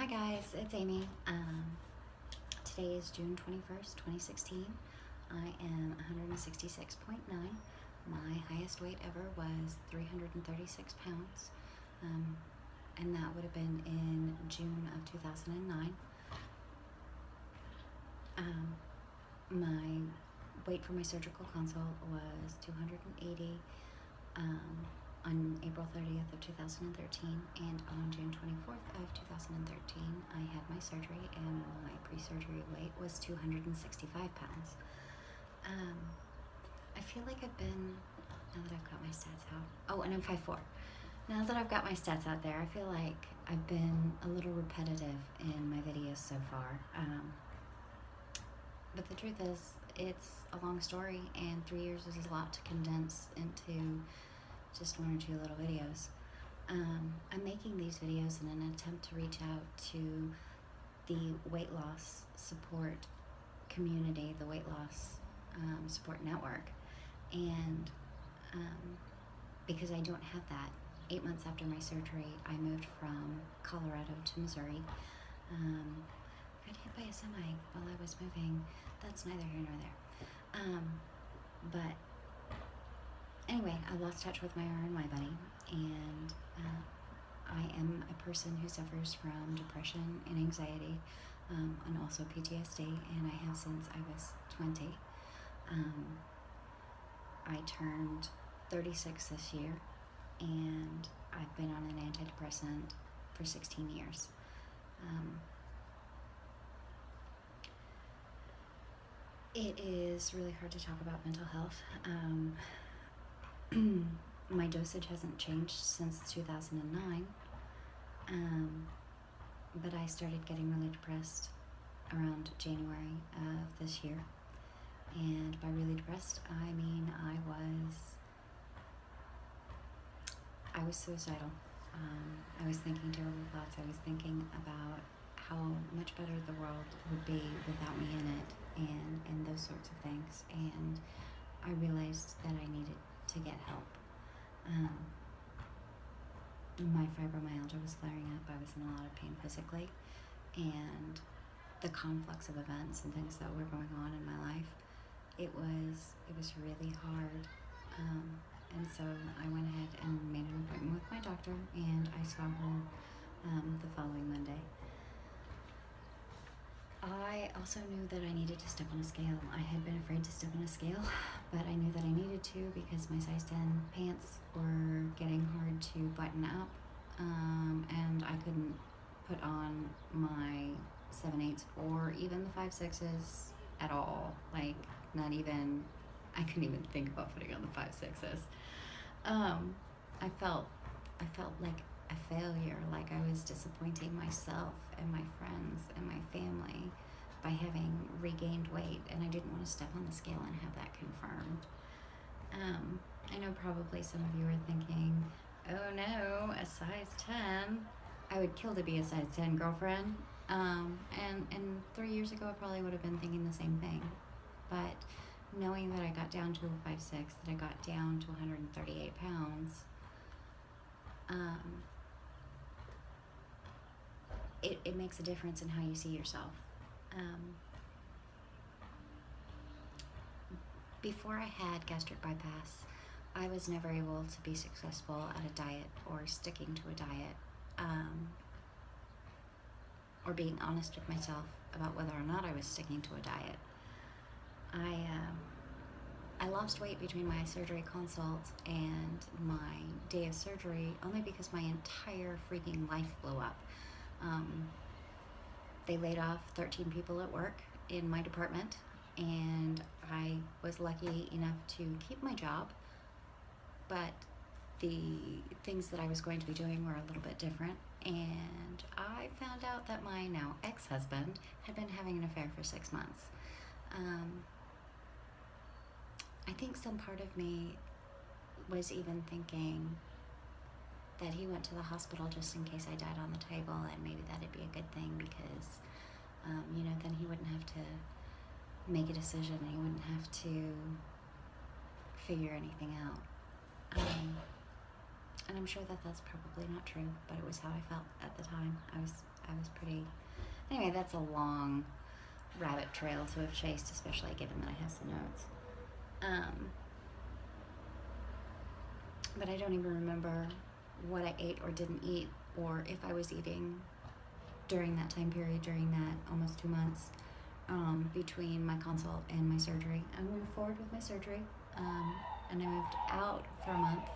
Hi guys, it's Amy. Today is June 21st, 2016. I am 166.9. My highest weight ever was 336 pounds, and that would have been in June of 2009. My weight for my surgical consult was 280 on April 30th of 2013, and on June 24th of 2013 I had my surgery, and my pre-surgery weight was 265 pounds. I feel like I've been, now that I've got my stats out, and I'm 5'4". Now that I've got my stats out there, I feel like I've been a little repetitive in my videos so far. But the truth is, it's a long story, and 3 years is a lot to condense into just one or two little videos. I'm making these videos in an attempt to reach out to the weight loss support community, the weight loss support network, and because I don't have that. 8 months after my surgery, I moved from Colorado to Missouri. I got hit by a semi while I was moving. That's neither here nor there. But anyway, I lost touch with my RNY buddy, and I am a person who suffers from depression and anxiety, and also PTSD, and I have since I was 20. I turned 36 this year, and I've been on an antidepressant for 16 years. It is really hard to talk about mental health. My dosage hasn't changed since 2009, but I started getting really depressed around January of this year. And by really depressed, I mean I was suicidal. I was thinking terrible thoughts. I was thinking about how much better the world would be without me in it, and those sorts of things. And I realized that I needed to get help. My fibromyalgia was flaring up. I was in a lot of pain physically, and the conflux of events and things that were going on in my life, it was really hard. And so I went ahead and made an appointment with my doctor, and I saw her the following Monday. I also knew that I needed to step on a scale. I had been afraid to step on a scale, but I knew that I needed to because my size 10 pants were getting hard to button up, and I couldn't put on my 7/8s or even the 5/6s at all. Like, not even, I couldn't even think about putting on the 5/6s. I felt like a failure, like I was disappointing myself and my friends and my family by having regained weight, and I didn't want to step on the scale and have that confirmed. I know probably some of you are thinking, oh no, a size 10? I would kill to be a size 10 girlfriend. And 3 years ago I probably would have been thinking the same thing. But knowing that I got down to a 5'6", that I got down to 138 pounds, it makes a difference in how you see yourself. Before I had gastric bypass, I was never able to be successful at a diet or sticking to a diet, or being honest with myself about whether or not I was sticking to a diet. I lost weight between my surgery consult and my day of surgery only because my entire freaking life blew up. They laid off 13 people at work in my department, and I was lucky enough to keep my job, but the things that I was going to be doing were a little bit different, and I found out that my now ex-husband had been having an affair for 6 months. I think some part of me was even thinking that he went to the hospital just in case I died on the table, and maybe that'd be a good thing because, then he wouldn't have to make a decision, and he wouldn't have to figure anything out. And I'm sure that that's probably not true, but it was how I felt at the time. I I was pretty. Anyway, that's a long rabbit trail to have chased, especially given that I have some notes. But I don't even remember what I ate or didn't eat, or if I was eating during that time period, during that almost 2 months between my consult and my surgery. I moved forward with my surgery, and I moved out for a month.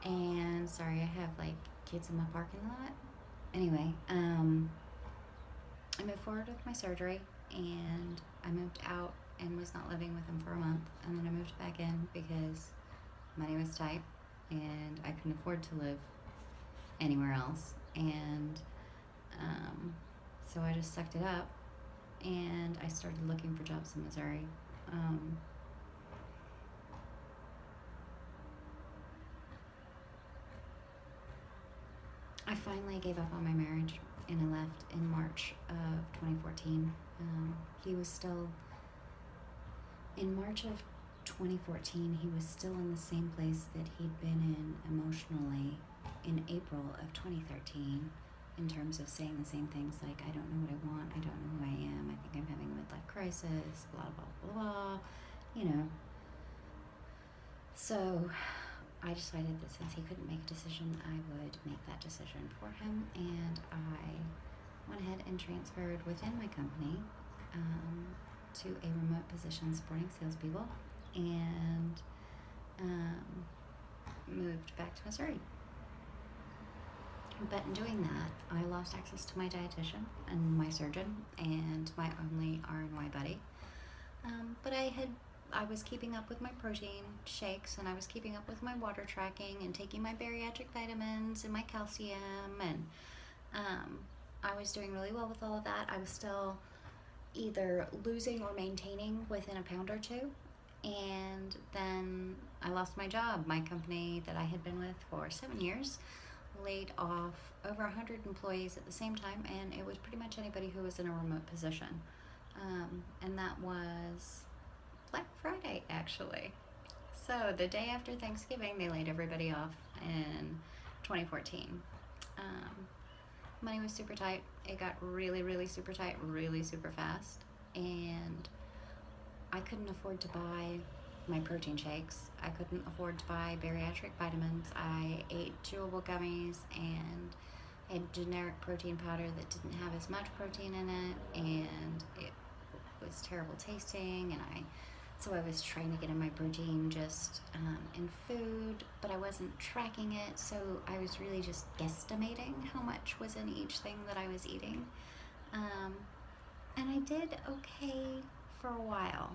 And sorry, I have like kids in my parking lot. Anyway, I moved forward with my surgery, and I moved out and was not living with him for a month, and then I moved back in because money was tight and I couldn't afford to live anywhere else. And so I just sucked it up, and I started looking for jobs in Missouri. I finally gave up on my marriage, and I left in March of 2014. He was still, in March of 2014, he was still in the same place that he'd been in emotionally in April of 2013, in terms of saying the same things like, I don't know what I want, I don't know who I am, I think I'm having a midlife crisis, blah, blah, blah, blah, you know. So I decided that since he couldn't make a decision, I would make that decision for him, and I went ahead and transferred within my company to a remote position supporting salespeople, and moved back to Missouri. But in doing that, I lost access to my dietitian and my surgeon and my only RNY buddy. But I was keeping up with my protein shakes, and I was keeping up with my water tracking and taking my bariatric vitamins and my calcium, and I was doing really well with all of that. I was still either losing or maintaining within a pound or two. And then I lost my job. My company that I had been with for 7 years laid off over 100 employees at the same time, and it was pretty much anybody who was in a remote position. And that was Black Friday, actually. So the day after Thanksgiving, they laid everybody off in 2014. Money was super tight. It got really, really super tight, really super fast. And I couldn't afford to buy my protein shakes. I couldn't afford to buy bariatric vitamins. I ate chewable gummies and had generic protein powder that didn't have as much protein in it, and it was terrible tasting, and so I was trying to get in my protein just in food, but I wasn't tracking it, so I was really just guesstimating how much was in each thing that I was eating. And I did okay for a while,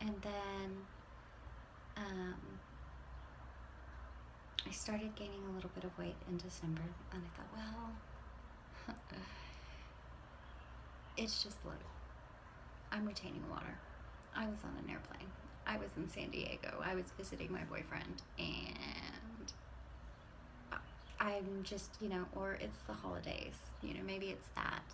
and then I started gaining a little bit of weight in December, and I thought, well, it's just look, I'm retaining water. I was on an airplane. I was in San Diego. I was visiting my boyfriend, and I'm just, or it's the holidays, maybe it's that.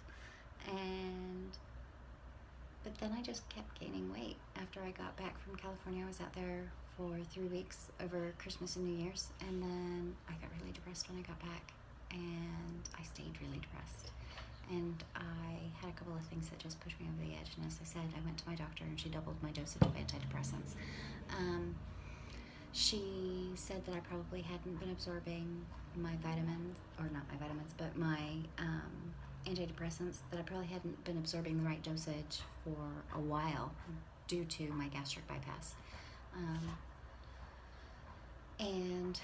But then I just kept gaining weight. After I got back from California, I was out there for 3 weeks over Christmas and New Year's, and then I got really depressed when I got back, and I stayed really depressed. And I had a couple of things that just pushed me over the edge, and as I said, I went to my doctor, and she doubled my dosage of antidepressants. She said that I probably hadn't been absorbing my vitamins, or not my vitamins, but my antidepressants, that I probably hadn't been absorbing the right dosage for a while due to my gastric bypass. And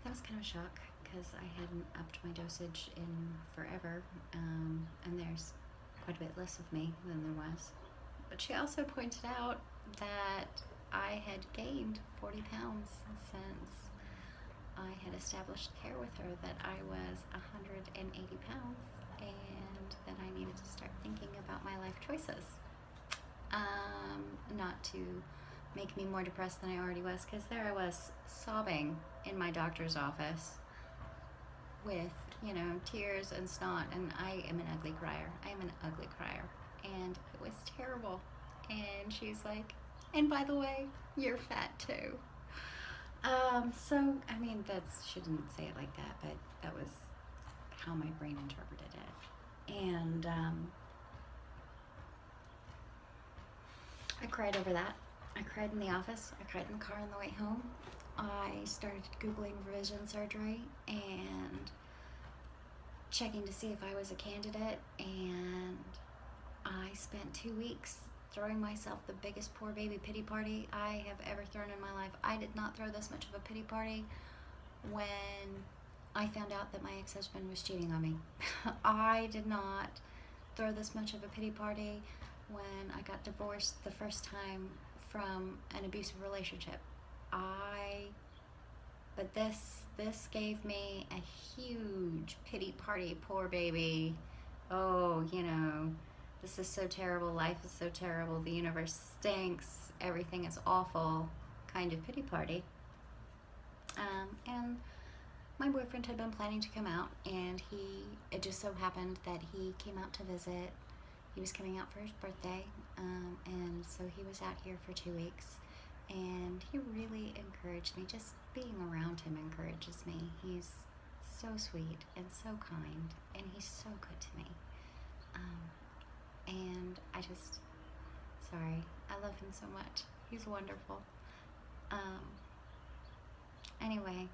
that was kind of a shock, because I hadn't upped my dosage in forever, and there's quite a bit less of me than there was. But she also pointed out that I had gained 40 pounds since I had established care with her, that I was 180 pounds, and that I needed to start thinking about my life choices. Not to make me more depressed than I already was, because there I was sobbing in my doctor's office with, tears and snot, and I am an ugly crier. I am an ugly crier, and it was terrible. And she's like, and by the way, you're fat too. So, I mean, she didn't say it like that, but that was how my brain interpreted it. And I cried over that. I cried in the office. I cried in the car on the way home. I started Googling revision surgery and checking to see if I was a candidate, and I spent 2 weeks throwing myself the biggest poor baby pity party I have ever thrown in my life. I did not throw this much of a pity party when I found out that my ex-husband was cheating on me. I did not throw this much of a pity party when I got divorced the first time from an abusive relationship. But this gave me a huge pity party, poor baby. Oh, this is so terrible, life is so terrible, the universe stinks, everything is awful kind of pity party. And my boyfriend had been planning to come out, and it just so happened that he came out to visit. He was coming out for his birthday, and so he was out here for 2 weeks, and he really encouraged me. Just being around him encourages me. He's so sweet and so kind, and he's so good to me. And I love him so much. He's wonderful. Anyway,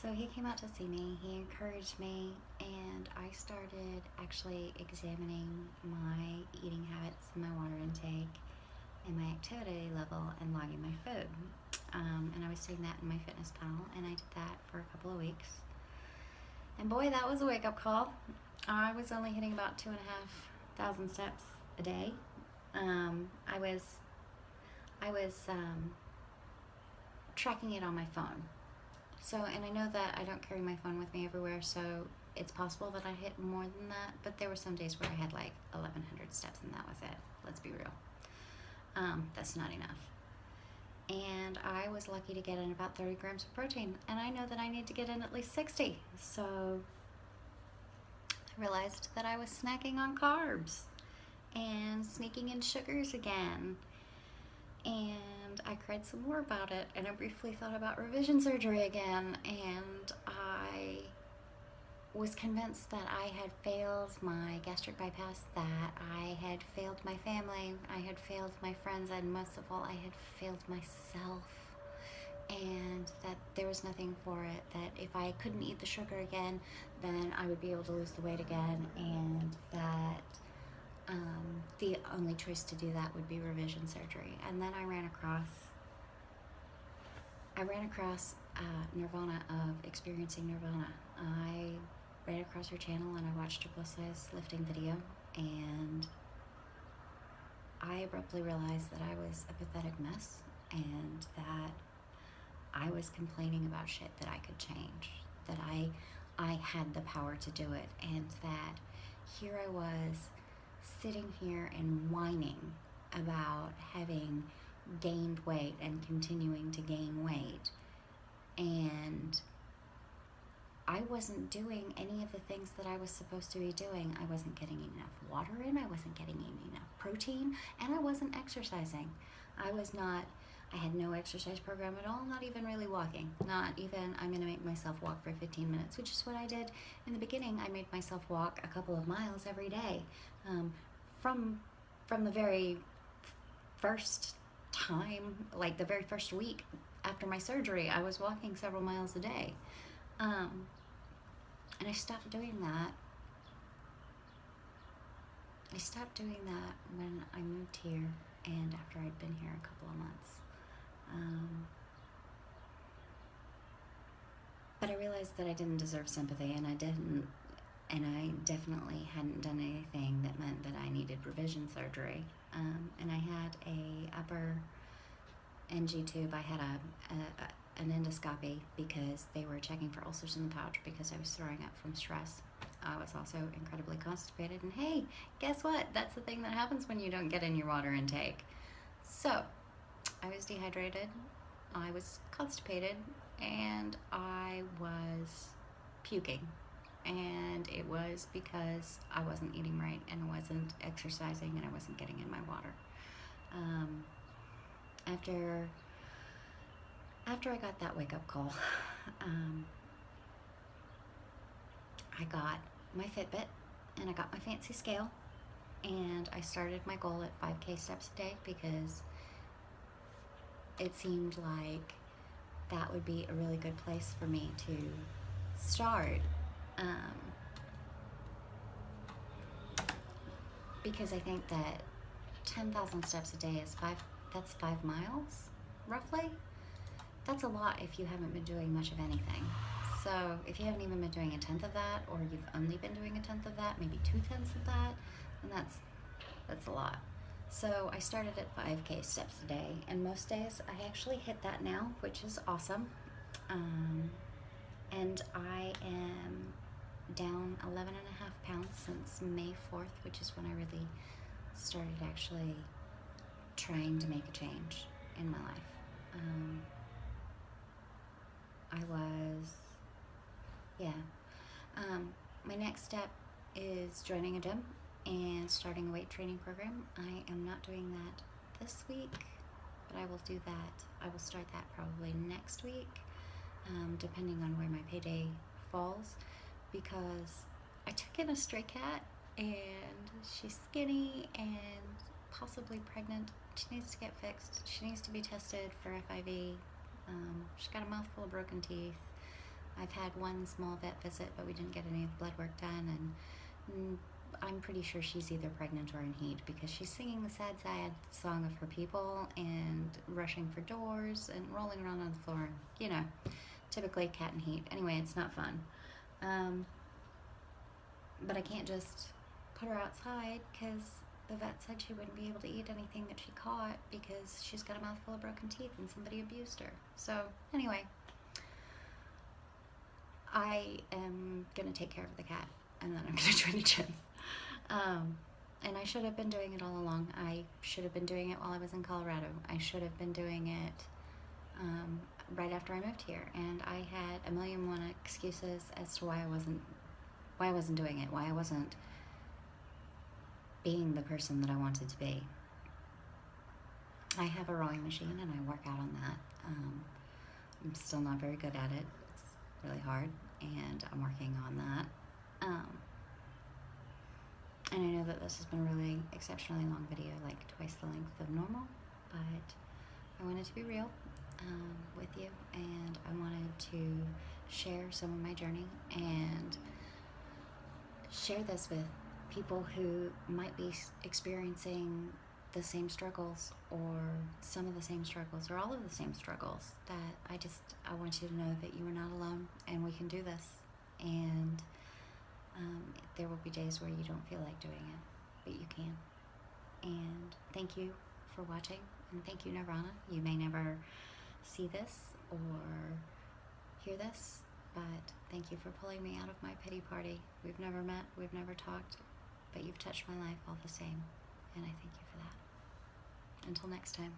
so he came out to see me, he encouraged me, and I started actually examining my eating habits, my water intake, and my activity level, and logging my food. And I was doing that in MyFitnessPal, and I did that for a couple of weeks. And boy, that was a wake-up call. I was only hitting about 2,500 steps a day. I was tracking it on my phone. So, and I know that I don't carry my phone with me everywhere, so it's possible that I hit more than that, but there were some days where I had like 1,100 steps, and that was it. Let's be real. That's not enough. And I was lucky to get in about 30 grams of protein, and I know that I need to get in at least 60. So I realized that I was snacking on carbs and sneaking in sugars again. And I cried some more about it, and I briefly thought about revision surgery again, and I was convinced that I had failed my gastric bypass, that I had failed my family, I had failed my friends, and most of all, I had failed myself, and that there was nothing for it, that if I couldn't eat the sugar again, then I would be able to lose the weight again, and that the only choice to do that would be revision surgery. And then I ran across Nirvana, of Experiencing Nirvana. I ran across her channel, and I watched her plus size lifting video, and I abruptly realized that I was a pathetic mess, and that I was complaining about shit that I could change, that I had the power to do it, and that here I was sitting here and whining about having gained weight and continuing to gain weight, and I wasn't doing any of the things that I was supposed to be doing. I wasn't getting enough water in, I wasn't getting enough protein, and I wasn't exercising. I had no exercise program at all, not even really walking. Not even, I'm gonna make myself walk for 15 minutes, which is what I did in the beginning. I made myself walk a couple of miles every day. From the very first time, like the very first week after my surgery, I was walking several miles a day. And I stopped doing that. I stopped doing that when I moved here, and after I'd been here a couple of months. But I realized that I didn't deserve sympathy, and I definitely hadn't done anything that meant that I needed revision surgery. And I had a upper NG tube. I had an endoscopy because they were checking for ulcers in the pouch because I was throwing up from stress. I was also incredibly constipated, and hey, guess what? That's the thing that happens when you don't get in your water intake. So, I was dehydrated, I was constipated, and I was puking. And it was because I wasn't eating right, and I wasn't exercising, and I wasn't getting in my water. After I got that wake-up call, I got my Fitbit and I got my fancy scale, and I started my goal at 5K steps a day because it seemed like that would be a really good place for me to start. Because I think that 10,000 steps a day is that's 5 miles, roughly. That's a lot if you haven't been doing much of anything. So if you haven't even been doing a tenth of that, or you've only been doing a tenth of that, maybe 2/10 of that, then that's a lot. So I started at 5K steps a day, and most days I actually hit that now, which is awesome. And I am down 11.5 pounds since May 4th, which is when I really started actually trying to make a change in my life. My next step is joining a gym and starting a weight training program. I am not doing that this week, but I will do that. I will start that probably next week, depending on where my payday falls, because I took in a stray cat and she's skinny and possibly pregnant. She needs to get fixed. She needs to be tested for FIV. She's got a mouthful of broken teeth. I've had one small vet visit, but we didn't get any of the blood work done, and I'm pretty sure she's either pregnant or in heat because she's singing the sad song of her people and rushing for doors and rolling around on the floor. You know, typically cat in heat. Anyway, it's not fun. But I can't just put her outside because the vet said she wouldn't be able to eat anything that she caught because she's got a mouthful of broken teeth and somebody abused her. So anyway, I am going to take care of the cat, and then I'm going to join a gym. And I should have been doing it all along. I should have been doing it while I was in Colorado. I should have been doing it right after I moved here. And I had a million and one excuses as to why I wasn't doing it, why I wasn't being the person that I wanted to be. I have a rowing machine, and I work out on that. I'm still not very good at it. It's really hard, and I'm working on that. And I know that this has been a really exceptionally long video, like twice the length of normal, but I wanted to be real with you, and I wanted to share some of my journey and share this with people who might be experiencing the same struggles, or some of the same struggles, or all of the same struggles. That I want you to know that you are not alone, and we can do this. And there will be days where you don't feel like doing it, but you can. And thank you for watching, and thank you, Nirvana. You may never see this or hear this, but thank you for pulling me out of my pity party. We've never met, we've never talked, but you've touched my life all the same, and I thank you for that. Until next time.